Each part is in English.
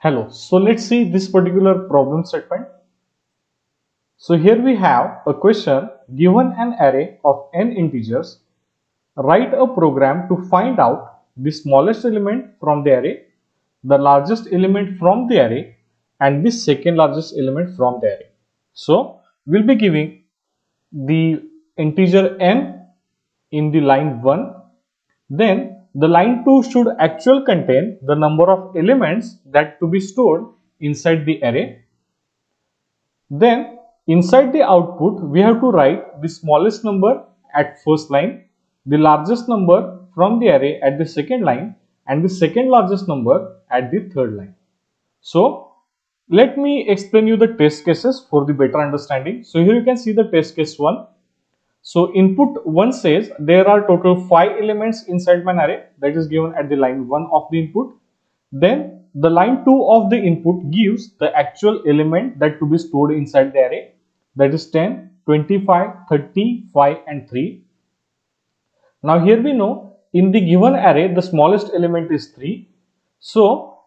Hello, so let's see this particular problem statement. So here we have a question: given an array of n integers, write a program to find out the smallest element from the array, the largest element from the array, and the second largest element from the array. So we'll be giving the integer n in the line 1, then the line 2 should actually contain the number of elements that to be stored inside the array. Then inside the output we have to write the smallest number at first line, the largest number from the array at the second line, and the second largest number at the third line. So let me explain you the test cases for the better understanding. So here you can see the test case 1. So input 1 says there are total 5 elements inside my array, that is given at the line 1 of the input. Then the line 2 of the input gives the actual element that to be stored inside the array, that is 10, 25, 30, 5 and 3. Now here we know in the given array the smallest element is 3. So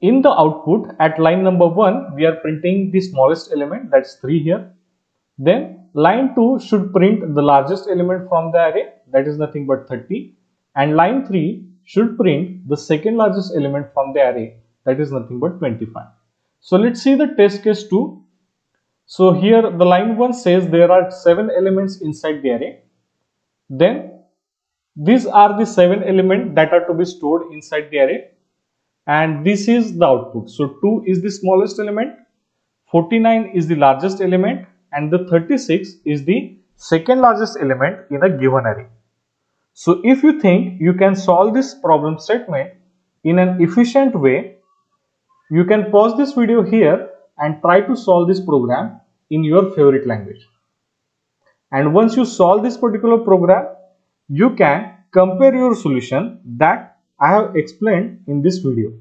in the output at line number 1 we are printing the smallest element, that's 3 here. Then line 2 should print the largest element from the array, that is nothing but 30, and line 3 should print the second largest element from the array, that is nothing but 25. So let's see the test case 2. So here the line 1 says there are 7 elements inside the array. Then these are the 7 elements that are to be stored inside the array, and this is the output. So 2 is the smallest element, 49 is the largest element, and the 36 is the second largest element in a given array. So if you think you can solve this problem statement in an efficient way, you can pause this video here and try to solve this program in your favorite language. And once you solve this particular program, you can compare your solution that I have explained in this video.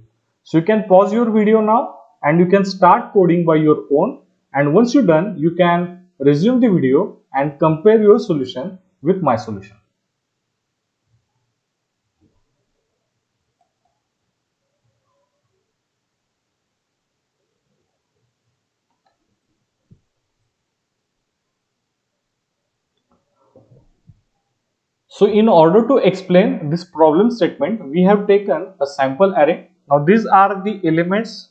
So you can pause your video now and you can start coding by your own, and once you're done you can resume the video and compare your solution with my solution. So in order to explain this problem statement, we have taken a sample array. Now these are the elements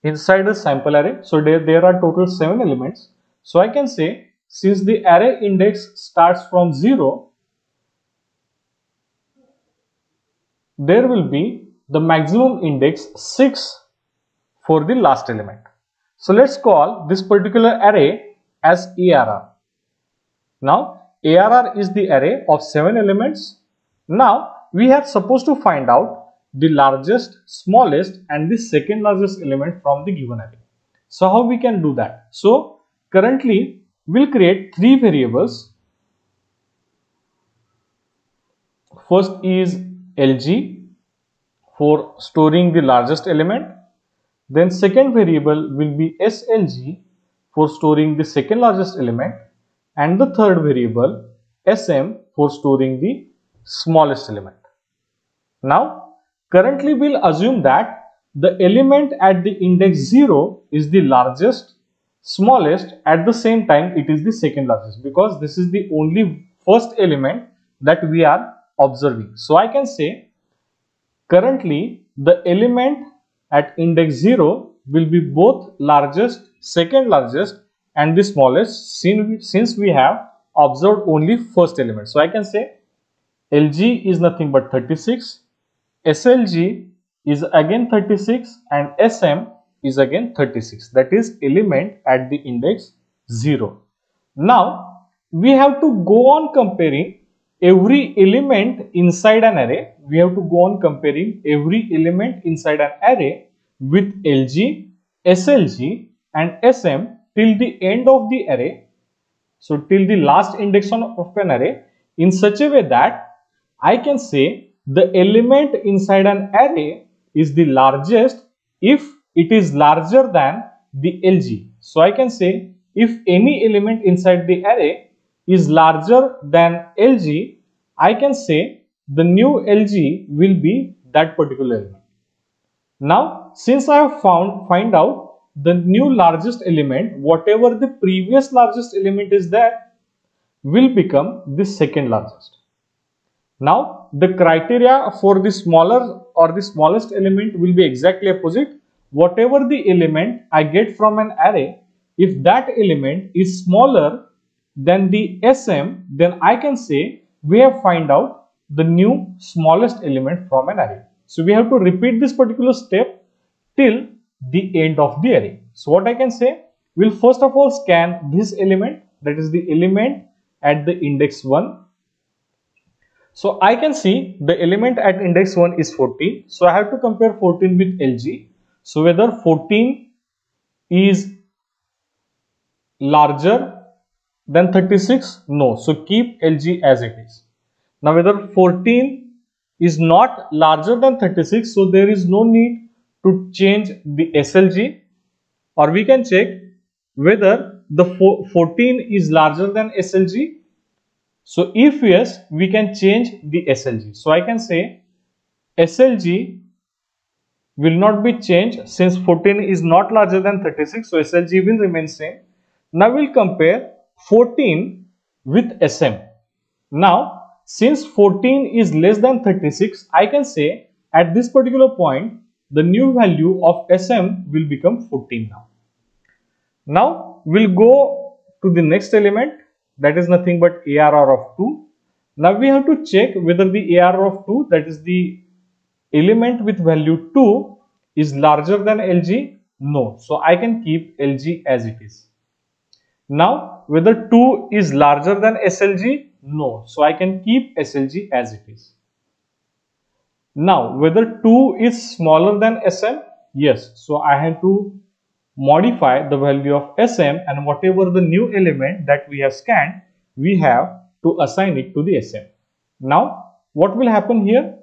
inside a sample array. So there are total 7 elements. So I can say since the array index starts from 0, there will be the maximum index 6 for the last element. So let's call this particular array as ARR. Now ARR is the array of 7 elements. Now we are supposed to find out the largest, smallest and the second largest element from the given array. So how we can do that? So currently we'll create 3 variables. First is LG for storing the largest element. Then second variable will be SLG for storing the second largest element, and the third variable SM for storing the smallest element. Now currently we'll assume that the element at the index 0 is the largest, smallest, at the same time it is the second largest, because this is the only first element that we are observing. So I can say currently the element at index 0 will be both largest, second largest and the smallest, since we have observed only first element. So I can say LG is nothing but 36, SLG is again 36 and SM is again 36, that is element at the index 0. Now we have to go on comparing every element inside an array. We have to go on comparing every element inside an array with LG, SLG and SM till the end of the array. So till the last index of an array, in such a way that I can say the element inside an array is the largest if it is larger than the LG. So I can say if any element inside the array is larger than LG, I can say the new LG will be that particular element. Now, since I have find out the new largest element, whatever the previous largest element is there will become the second largest. Now, the criteria for the smaller or the smallest element will be exactly opposite. Whatever the element I get from an array, if that element is smaller than the SM, then I can say we have find out the new smallest element from an array. So we have to repeat this particular step till the end of the array. So what I can say, we'll first of all scan this element, that is the element at the index 1. So I can see the element at index 1 is 14. So I have to compare 14 with LG. So whether 14 is larger than 36? No. So keep LG as it is. Now whether 14 is not larger than 36, so there is no need to change the SLG, or we can check whether the 14 is larger than SLG. So if yes, we can change the SLG. So I can say SLG will not be changed since 14 is not larger than 36. So SLG will remain same. Now we'll compare 14 with SM. Now since 14 is less than 36, I can say at this particular point the new value of SM will become 14 now. Now we'll go to the next element, that is nothing but ARR of 2. Now we have to check whether the ARR of 2, that is the element with value 2, is larger than LG. No. So I can keep LG as it is. Now whether 2 is larger than SLG? No. So I can keep SLG as it is. Now whether 2 is smaller than SM? Yes. So I have to modify the value of SM, and whatever the new element that we have scanned, we have to assign it to the SM. Now what will happen here?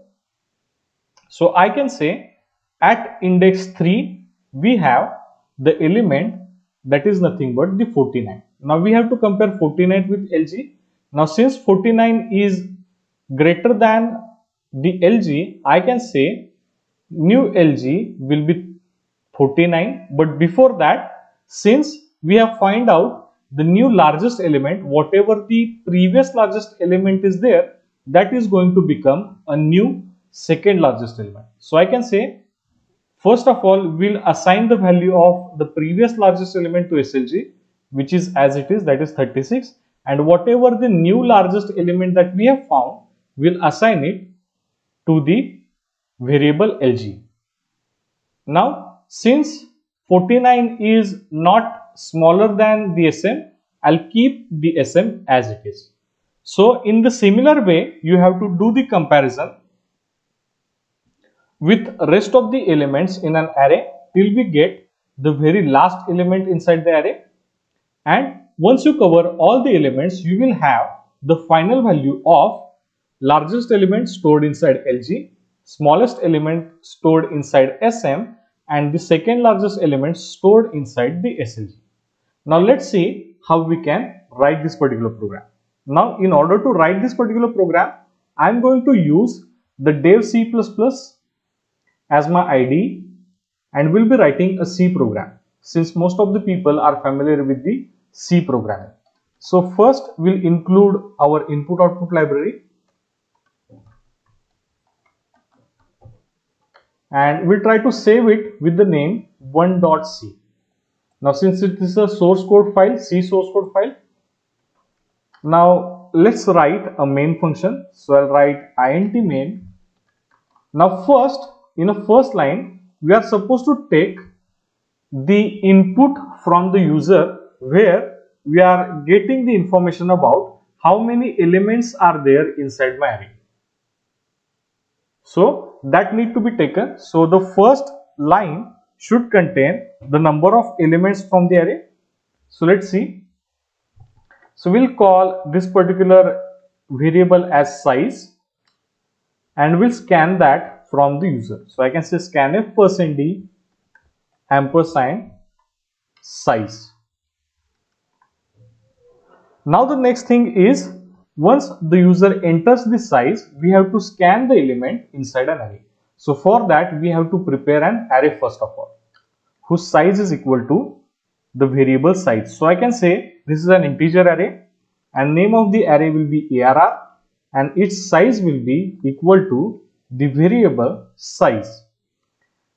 So I can say at index 3 we have the element that is nothing but the 49. Now we have to compare 49 with LG. Now since 49 is greater than the LG, I can say new LG will be 49, but before that, since we have find out the new largest element, whatever the previous largest element is there, that is going to become a new second largest element. So I can say first of all we'll assign the value of the previous largest element to SLG, which is as it is, that is 36, and whatever the new largest element that we have found, we'll assign it to the variable LG. Now since 49 is not smaller than the SM, I'll keep the SM as it is. So in the similar way, you have to do the comparison with rest of the elements in an array till we get the very last element inside the array. And once you cover all the elements, you will have the final value of largest element stored inside LG, smallest element stored inside SM, and the second largest element stored inside the SLG. Now let's see how we can write this particular program. Now in order to write this particular program, I am going to use the dev C++ as my IDE and will be writing a C program, since most of the people are familiar with the C programming. So first we'll include our input output library, and we'll try to save it with the name 1.c. Now since it is a source code file, C source code file, now let's write a main function. So I'll write int main. Now first, in a first line, we are supposed to take the input from the user, where we are getting the information about how many elements are there inside my array. So that need to be taken. So the first line should contain the number of elements from the array. So let's see. So we'll call this particular variable as size, and we'll scan that from the user. So I can say scanf %d ampersand size. Now the next thing is, once the user enters the size, we have to scan the element inside an array. So for that we have to prepare an array first of all, whose size is equal to the variable size. So I can say this is an integer array and name of the array will be ARR and its size will be equal to the variable size.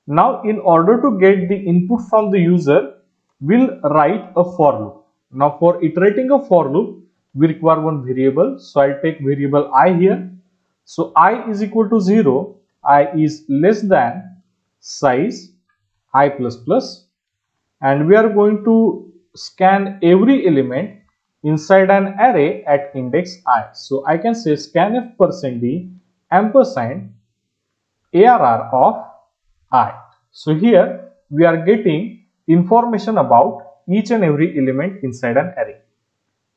Now in order to get the input from the user, we'll write a for loop. Now for iterating a for loop, we require one variable. So I'll take variable I here. So I is equal to 0, I is less than size I plus plus, and we are going to scan every element inside an array at index I. So I can say scanf %d ampersand ARR of I. So here we are getting information about each and every element inside an array.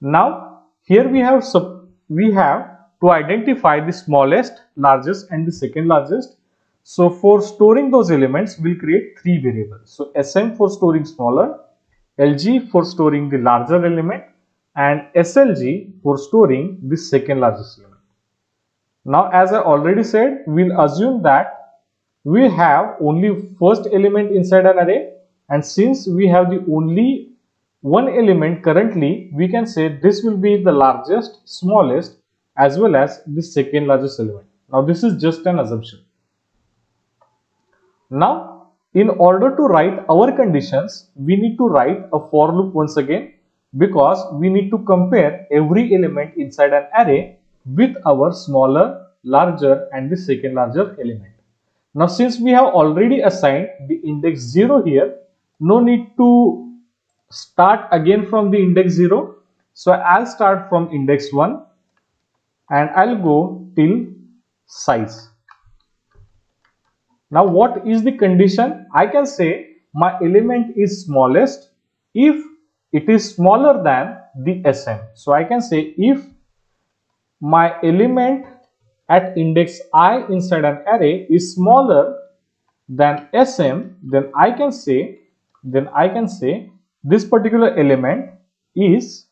Now here we have to identify the smallest, largest and the second largest. So for storing those elements, we'll create three variables. So SM for storing smaller, LG for storing the larger element, and SLG for storing the second largest element. Now as I already said, we'll assume that we have only first element inside an array, and since we have the only one element currently, we can say this will be the largest, smallest as well as the second largest element. Now this is just an assumption. Now in order to write our conditions, we need to write a for loop once again, because we need to compare every element inside an array with our smaller, larger and the second larger element. Now since we have already assigned the index 0 here, no need to start again from the index 0. So I'll start from index 1 and I'll go till size. Now what is the condition? I can say my element is smallest if it is smaller than the SM. So I can say if my element at index I inside an array is smaller than SM, then I can say this particular element is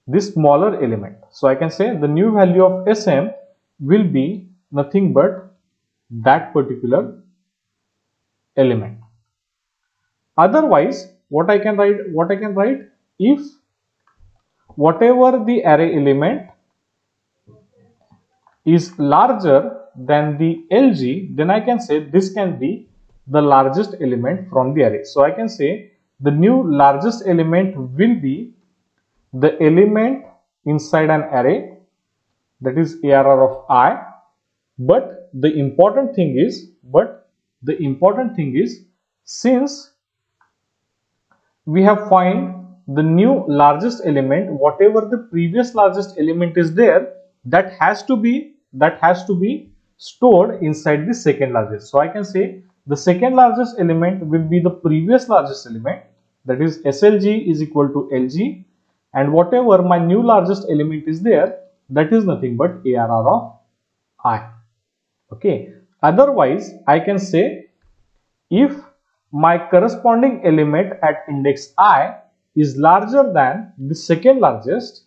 the smaller element. So I can say the new value of SM will be nothing but that particular element. Otherwise, what I can write, if whatever the array element is larger than the LG, then I can say this can be the largest element from the array. So I can say the new largest element will be the element inside an array, that is ARR of I. But the important thing is, since we have find the new largest element, whatever the previous largest element is there, that has to be stored inside the second largest. So I can say the second largest element will be the previous largest element, that is SLG is equal to LG, and whatever my new largest element is there, that is nothing but ARR of I. Okay. Otherwise, I can say if my corresponding element at index I is larger than the second largest,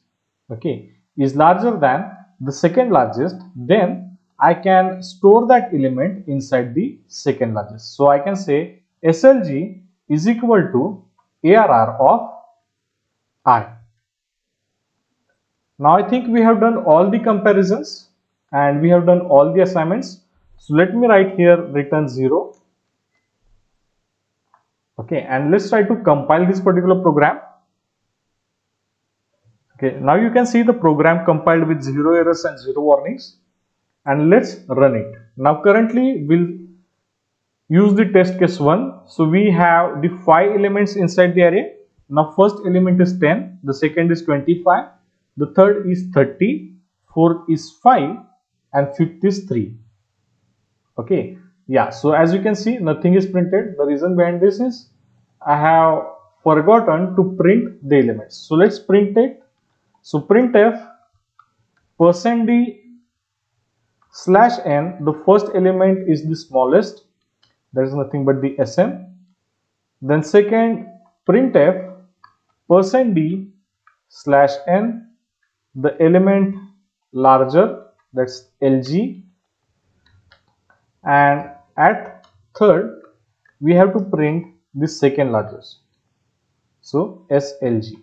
then I can store that element inside the second largest. So I can say SLG is equal to ARR of I. Now I think we have done all the comparisons and we have done all the assignments. So let me write here return 0. Okay, and let's try to compile this particular program. Okay, now you can see the program compiled with 0 errors and 0 warnings, and let's run it. Now currently we'll use the test case 1. So we have the 5 elements inside the array. Now first element is 10, the second is 25, the third is 30, fourth is 5 and fifth is 3. Okay, yeah, so as you can see nothing is printed. The reason behind this is I have forgotten to print the elements. So let's print it. So printf %d /n, the first element is the smallest, that is nothing but the SM. Then second, printf %d /n, the element larger, that's LG. And At third, we have to print the second largest. So SLG.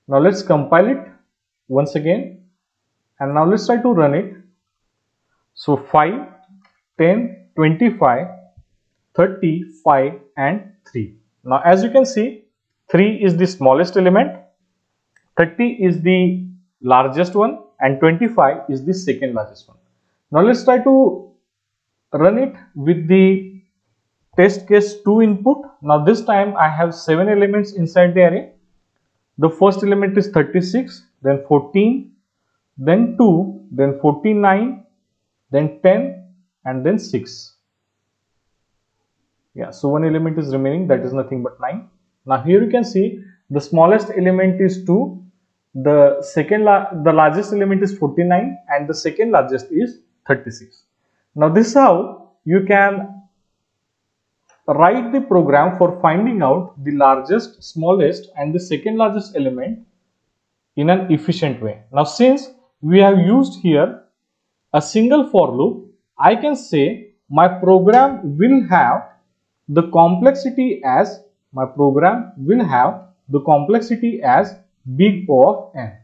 Now let's compile it once again, and now let's try to run it. So 5, 10, 25, 30, 5 and 3. Now as you can see, 3 is the smallest element, 30 is the largest one and 25 is the second largest one. Now let's try to run it with the test case 2 input. Now this time I have 7 elements inside the array. The first element is 36, then 14, then 2, then 49, then 10 and then 6. Yeah, so one element is remaining, that is nothing but 9. Now here you can see the smallest element is 2, the largest element is 49 and the second largest is 36. Now this is how you can write the program for finding out the largest, smallest and the second largest element in an efficient way. Now since we have used here a single for loop, I can say my program will have the complexity as big O of n.